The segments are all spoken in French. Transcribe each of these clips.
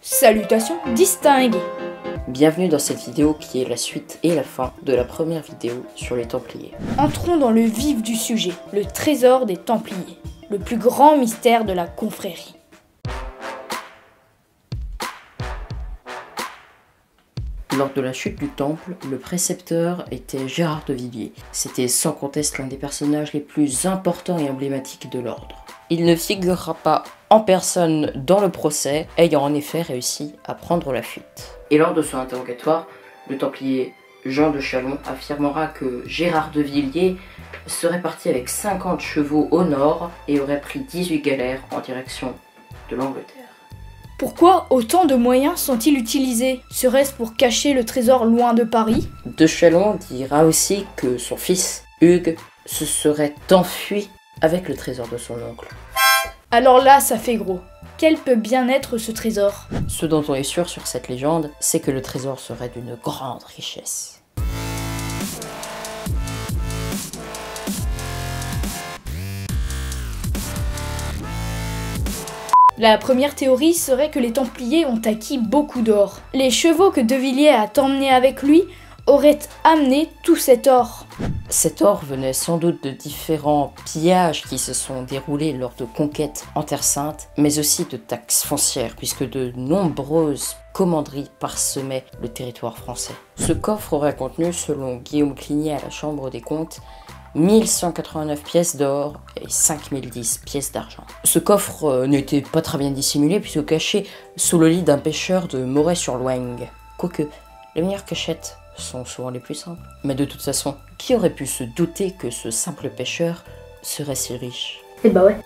Salutations distinguées. Bienvenue dans cette vidéo qui est la suite et la fin de la première vidéo sur les Templiers. Entrons dans le vif du sujet, le trésor des Templiers, le plus grand mystère de la confrérie. Lors de la chute du temple, le précepteur était Gérard de Villiers. C'était sans conteste l'un des personnages les plus importants et emblématiques de l'ordre. Il ne figurera pas en personne dans le procès, ayant en effet réussi à prendre la fuite. Et lors de son interrogatoire, le templier Jean de Chalon affirmera que Gérard de Villiers serait parti avec 50 chevaux au nord et aurait pris 18 galères en direction de l'Angleterre. Pourquoi autant de moyens sont-ils utilisés? Serait-ce pour cacher le trésor loin de Paris? De Chalon dira aussi que son fils, Hugues, se serait enfui avec le trésor de son oncle. Alors là, ça fait gros. Quel peut bien être ce trésor? Ce dont on est sûr sur cette légende, c'est que le trésor serait d'une grande richesse. La première théorie serait que les Templiers ont acquis beaucoup d'or. Les chevaux que De Villiers a emmenés avec lui auraient amené tout cet or. Cet or venait sans doute de différents pillages qui se sont déroulés lors de conquêtes en Terre Sainte, mais aussi de taxes foncières, puisque de nombreuses commanderies parsemaient le territoire français. Ce coffre aurait contenu, selon Guillaume Clignet à la Chambre des comptes, 1189 pièces d'or et 5010 pièces d'argent. Ce coffre n'était pas très bien dissimulé puisque caché sous le lit d'un pêcheur de Moret-sur-Loing. Quoique, les meilleures cachettes sont souvent les plus simples. Mais de toute façon, qui aurait pu se douter que ce simple pêcheur serait si riche? Eh bah ouais.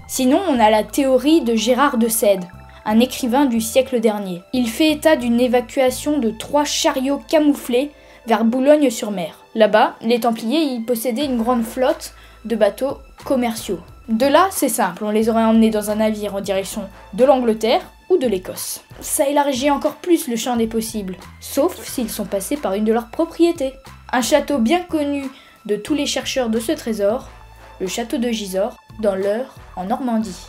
Sinon, on a la théorie de Gérard de Sède, un écrivain du siècle dernier. Il fait état d'une évacuation de 3 chariots camouflés vers Boulogne-sur-Mer. Là-bas, les Templiers y possédaient une grande flotte de bateaux commerciaux. De là, c'est simple, on les aurait emmenés dans un navire en direction de l'Angleterre ou de l'Écosse. Ça élargit encore plus le champ des possibles, sauf s'ils sont passés par une de leurs propriétés. Un château bien connu de tous les chercheurs de ce trésor, le château de Gisors, dans l'Eure, en Normandie.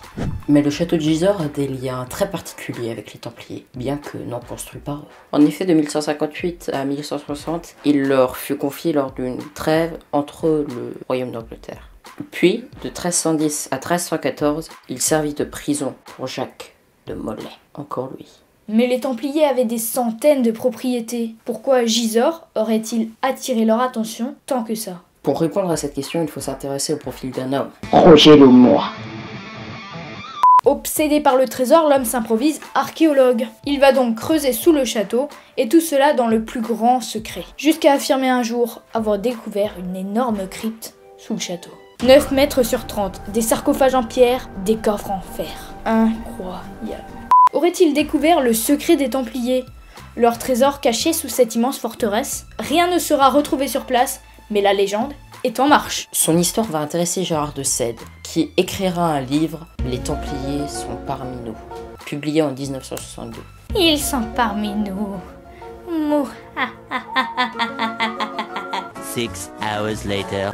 Mais le château de Gisors a des liens très particuliers avec les Templiers, bien que non construits par eux. En effet, de 1158 à 1160, il leur fut confié lors d'une trêve entre le royaume d'Angleterre. Puis, de 1310 à 1314, il servit de prison pour Jacques de Molay, encore lui. Mais les Templiers avaient des centaines de propriétés. Pourquoi Gisors aurait-il attiré leur attention tant que ça? Pour répondre à cette question, il faut s'intéresser au profil d'un homme. Roger Lemoy. Obsédé par le trésor, l'homme s'improvise archéologue. Il va donc creuser sous le château, et tout cela dans le plus grand secret. Jusqu'à affirmer un jour avoir découvert une énorme crypte sous le château. 9 mètres sur 30, des sarcophages en pierre, des coffres en fer. Incroyable. Aurait-il découvert le secret des Templiers? Leur trésor caché sous cette immense forteresse? Rien ne sera retrouvé sur place, mais la légende est en marche. Son histoire va intéresser Gérard de Sède, qui écrira un livre, Les Templiers sont parmi nous, publié en 1962. Ils sont parmi nous. Mouh. 6 hours later.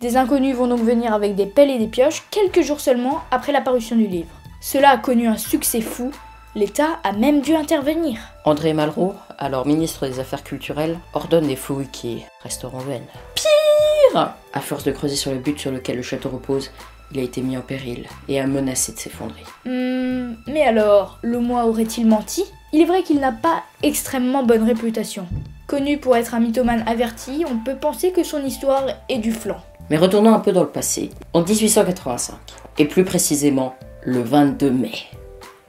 Des inconnus vont donc venir avec des pelles et des pioches quelques jours seulement après la parution du livre. Cela a connu un succès fou, l'État a même dû intervenir. André Malraux, alors ministre des Affaires culturelles, ordonne des fouilles qui resteront vaines. Pire! À force de creuser sur le but sur lequel le château repose, il a été mis en péril et a menacé de s'effondrer. Mais alors, Lemoy aurait-il menti? Il est vrai qu'il n'a pas extrêmement bonne réputation. Connu pour être un mythomane averti, on peut penser que son histoire est du flanc. Mais retournons un peu dans le passé, en 1885, et plus précisément le 22 mai.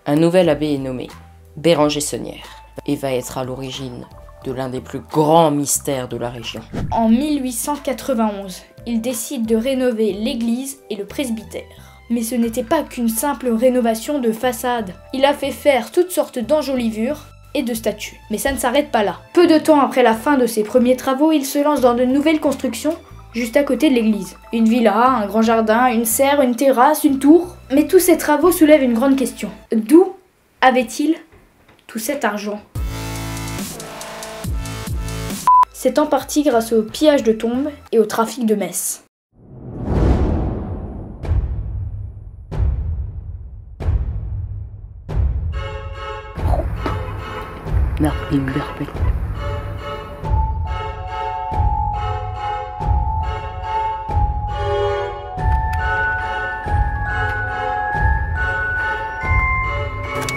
Un nouvel abbé est nommé, Béranger Saunière, et va être à l'origine de l'un des plus grands mystères de la région. En 1891, il décide de rénover l'église et le presbytère. Mais ce n'était pas qu'une simple rénovation de façade. Il a fait faire toutes sortes d'enjolivures et de statues. Mais ça ne s'arrête pas là. Peu de temps après la fin de ses premiers travaux, il se lance dans de nouvelles constructions juste à côté de l'église. Une villa, un grand jardin, une serre, une terrasse, une tour. Mais tous ces travaux soulèvent une grande question. D'où avait-il tout cet argent? C'est en partie grâce au pillage de tombes et au trafic de messes. Merde, il me rappelle.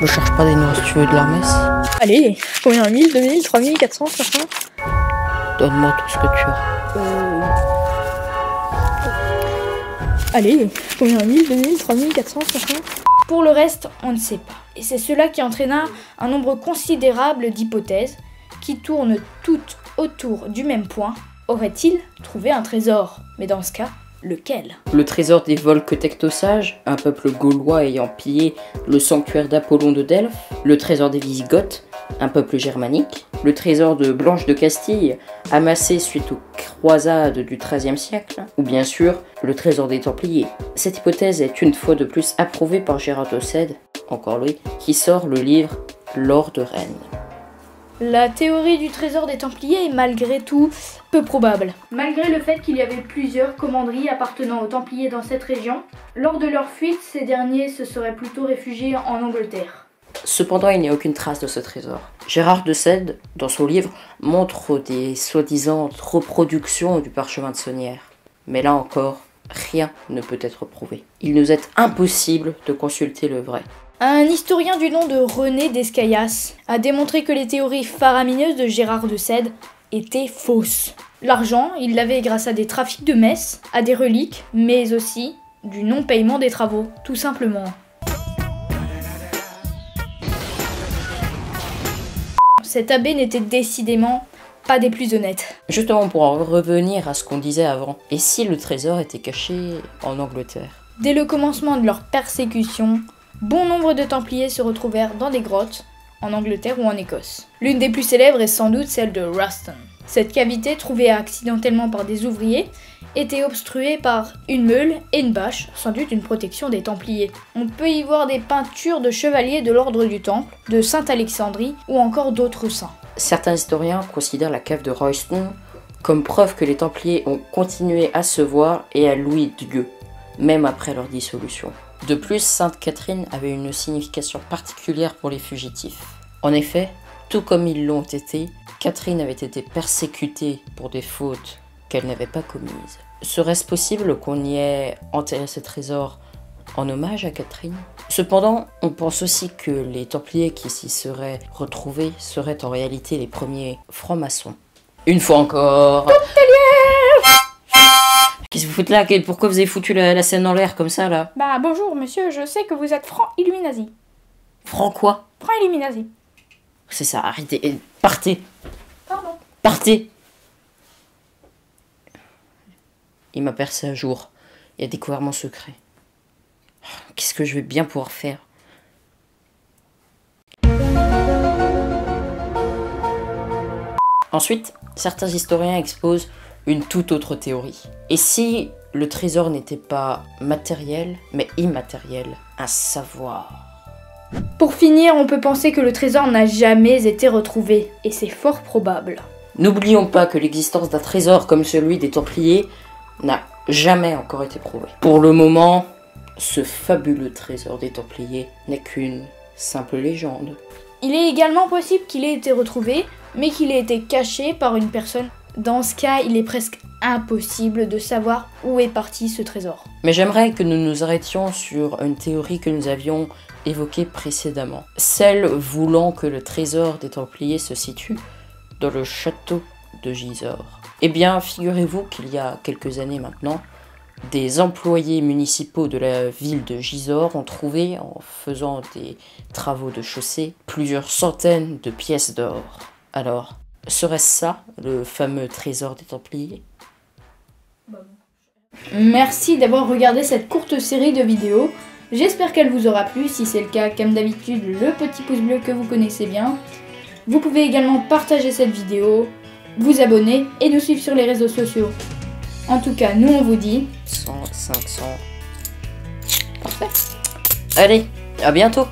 Me cherche pas des noms si tu veux de l'Hermès. Allez, combien? 1000, 2000, 3000, 400, 500? Donne-moi tout ce que tu as. Allez, combien? 1000, 2000, 3000, 400, 500? Pour le reste, on ne sait pas. Et c'est cela qui entraîna un nombre considérable d'hypothèses qui tournent toutes autour du même point. Aurait-il trouvé un trésor? Mais dans ce cas, lequel? Le trésor des Volques tectosages, un peuple gaulois ayant pillé le sanctuaire d'Apollon de Delphes. Le trésor des Visigoths, un peuple germanique. Le trésor de Blanche de Castille, amassé suite aux croisades du XIIIe siècle. Ou bien sûr, le trésor des Templiers. Cette hypothèse est une fois de plus approuvée par Gérard de Sède, encore lui, qui sort le livre L'Or de Rennes. La théorie du trésor des Templiers est malgré tout peu probable. Malgré le fait qu'il y avait plusieurs commanderies appartenant aux Templiers dans cette région, lors de leur fuite, ces derniers se seraient plutôt réfugiés en Angleterre. Cependant, il n'y a aucune trace de ce trésor. Gérard de Sède, dans son livre, montre des soi-disant reproductions du parchemin de Sonnières. Mais là encore, rien ne peut être prouvé. Il nous est impossible de consulter le vrai. Un historien du nom de René Descaillas a démontré que les théories faramineuses de Gérard de Sède étaient fausses. L'argent, il l'avait grâce à des trafics de messes, à des reliques, mais aussi du non-paiement des travaux, tout simplement. Cet abbé n'était décidément pas des plus honnêtes. Justement, pour en revenir à ce qu'on disait avant, et si le trésor était caché en Angleterre? Dès le commencement de leur persécution, bon nombre de Templiers se retrouvèrent dans des grottes, en Angleterre ou en Écosse. L'une des plus célèbres est sans doute celle de Ruston. Cette cavité, trouvée accidentellement par des ouvriers, était obstruée par une meule et une bâche, sans doute une protection des Templiers. On peut y voir des peintures de chevaliers de l'ordre du Temple, de Sainte-Alexandrie ou encore d'autres saints. Certains historiens considèrent la cave de Royston comme preuve que les Templiers ont continué à se voir et à louer Dieu, même après leur dissolution. De plus, Sainte Catherine avait une signification particulière pour les fugitifs. En effet, tout comme ils l'ont été, Catherine avait été persécutée pour des fautes qu'elle n'avait pas commises. Serait-ce possible qu'on y ait enterré ce trésor en hommage à Catherine? Cependant, on pense aussi que les Templiers qui s'y seraient retrouvés seraient en réalité les premiers francs-maçons. Une fois encore... Qu'est-ce que vous foutez là? Pourquoi vous avez foutu la scène en l'air comme ça là? Bah bonjour monsieur, je sais que vous êtes franc Illuminati. Franc quoi? Franc Illuminati. C'est ça, arrêtez, partez. Pardon. Partez. Il m'a percé à jour. Il a découvert mon secret. Qu'est-ce que je vais bien pouvoir faire? Ensuite, certains historiens exposent une toute autre théorie. Et si le trésor n'était pas matériel, mais immatériel, un savoir? Pour finir, on peut penser que le trésor n'a jamais été retrouvé, et c'est fort probable. N'oublions pas que l'existence d'un trésor comme celui des Templiers n'a jamais encore été prouvée. Pour le moment, ce fabuleux trésor des Templiers n'est qu'une simple légende. Il est également possible qu'il ait été retrouvé, mais qu'il ait été caché par une personne. Dans ce cas, il est presque impossible de savoir où est parti ce trésor. Mais j'aimerais que nous nous arrêtions sur une théorie que nous avions évoquée précédemment. Celle voulant que le trésor des Templiers se situe dans le château de Gisors. Eh bien, figurez-vous qu'il y a quelques années maintenant, des employés municipaux de la ville de Gisors ont trouvé, en faisant des travaux de chaussée, plusieurs centaines de pièces d'or. Alors, serait-ce ça, le fameux trésor des Templiers? Merci d'avoir regardé cette courte série de vidéos. J'espère qu'elle vous aura plu. Si c'est le cas, comme d'habitude, le petit pouce bleu que vous connaissez bien. Vous pouvez également partager cette vidéo, vous abonner et nous suivre sur les réseaux sociaux. En tout cas, nous on vous dit 100, 500... Parfait. Allez, à bientôt.